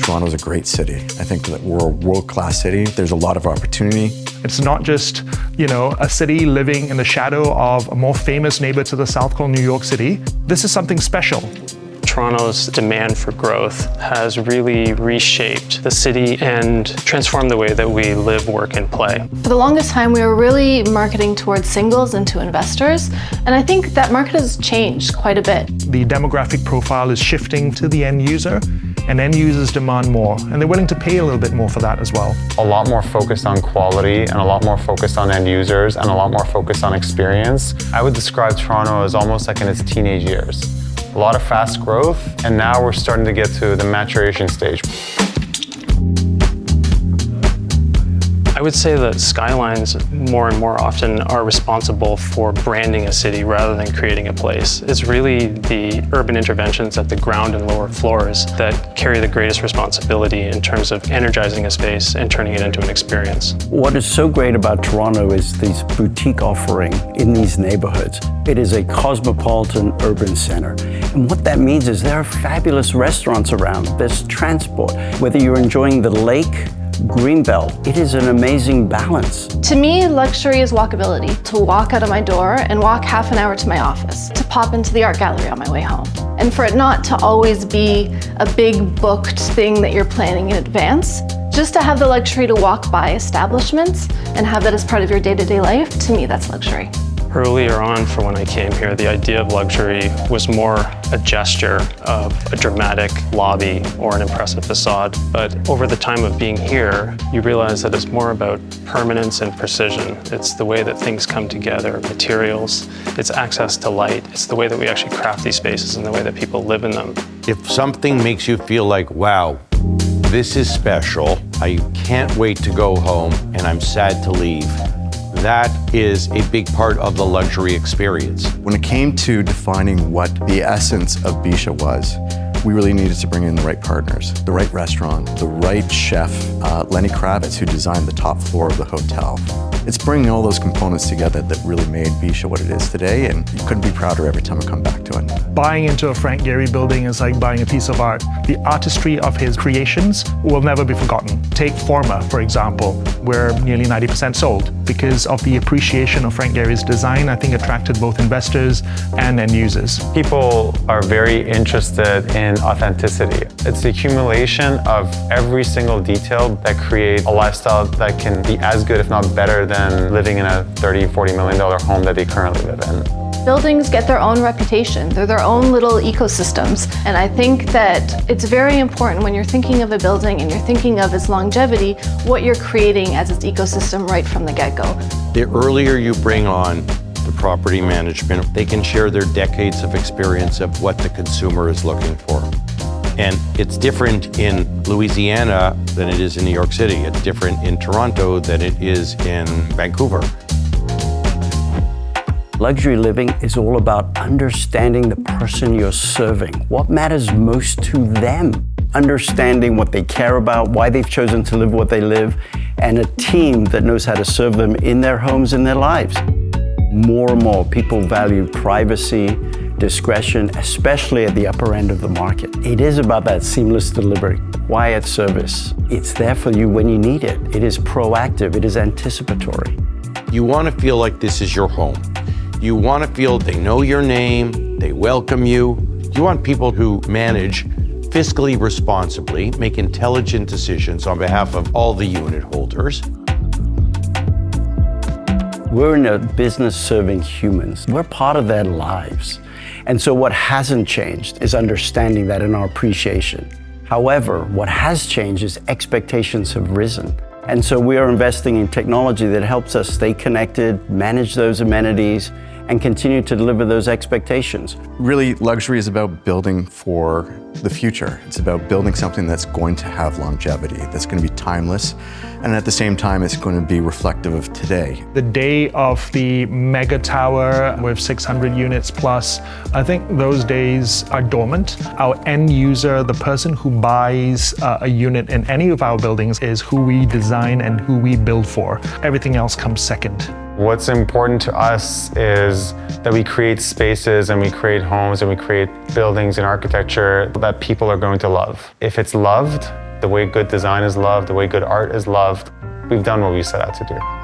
Toronto's a great city. I think that we're a world-class city. There's a lot of opportunity. It's not just, a city living in the shadow of a more famous neighbor to the south called New York City. This is something special. Toronto's demand for growth has really reshaped the city and transformed the way that we live, work, and play. For the longest time, we were really marketing towards singles and to investors, and I think that market has changed quite a bit. The demographic profile is shifting to the end user, and end users demand more, and they're willing to pay a little bit more for that as well. A lot more focused on quality, and a lot more focused on end users, and a lot more focused on experience. I would describe Toronto as almost like in its teenage years. A lot of fast growth, and now we're starting to get to the maturation stage. I would say that skylines more and more often are responsible for branding a city rather than creating a place. It's really the urban interventions at the ground and lower floors that carry the greatest responsibility in terms of energizing a space and turning it into an experience. What is so great about Toronto is this boutique offering in these neighborhoods. It is a cosmopolitan urban center. And what that means is there are fabulous restaurants around. There's transport. Whether you're enjoying the lake, Greenbelt, it is an amazing balance. To me, luxury is walkability. To walk out of my door and walk half an hour to my office, to pop into the art gallery on my way home. And for it not to always be a big booked thing that you're planning in advance, just to have the luxury to walk by establishments and have that as part of your day-to-day life, to me, that's luxury. Earlier on, for when I came here, the idea of luxury was more a gesture of a dramatic lobby or an impressive facade. But over the time of being here, you realize that it's more about permanence and precision. It's the way that things come together, materials, it's access to light, it's the way that we actually craft these spaces and the way that people live in them. If something makes you feel like, wow, this is special, I can't wait to go home and I'm sad to leave, that is a big part of the luxury experience. When it came to defining what the essence of Bisha was, we really needed to bring in the right partners, the right restaurant, the right chef, Lenny Kravitz, who designed the top floor of the hotel. It's bringing all those components together that really made Bisha what it is today, and you couldn't be prouder every time I come back to it. Buying into a Frank Gehry building is like buying a piece of art. The artistry of his creations will never be forgotten. Take Forma, for example. We're nearly 90% sold because of the appreciation of Frank Gehry's design. I think attracted both investors and end users. People are very interested in authenticity. It's the accumulation of every single detail that creates a lifestyle that can be as good, if not better, than living in a $30, $40 million home that they currently live in. Buildings get their own reputation. They're their own little ecosystems. And I think that it's very important when you're thinking of a building and you're thinking of its longevity, what you're creating as its ecosystem right from the get-go. The earlier you bring on the property management, they can share their decades of experience of what the consumer is looking for. And it's different in Louisiana than it is in New York City. It's different in Toronto than it is in Vancouver. Luxury living is all about understanding the person you're serving. What matters most to them? Understanding what they care about, why they've chosen to live what they live, and a team that knows how to serve them in their homes and their lives. More and more people value privacy, discretion, especially at the upper end of the market. It is about that seamless delivery, quiet service. It's there for you when you need it. It is proactive, it is anticipatory. You want to feel like this is your home. You want to feel they know your name, they welcome you. You want people who manage fiscally responsibly, make intelligent decisions on behalf of all the unit holders. We're in a business serving humans. We're part of their lives. And so what hasn't changed is understanding that and our appreciation. However, what has changed is expectations have risen. And so we are investing in technology that helps us stay connected, manage those amenities, and continue to deliver those expectations. Really, luxury is about building for the future. It's about building something that's going to have longevity, that's going to be timeless, and at the same time, it's going to be reflective of today. The day of the mega tower with 600 units plus, I think those days are dormant. Our end user, the person who buys a unit in any of our buildings, is who we design and who we build for. Everything else comes second. What's important to us is that we create spaces and we create homes and we create buildings and architecture that people are going to love. If it's loved, The way good design is loved, the way good art is loved, we've done what we set out to do.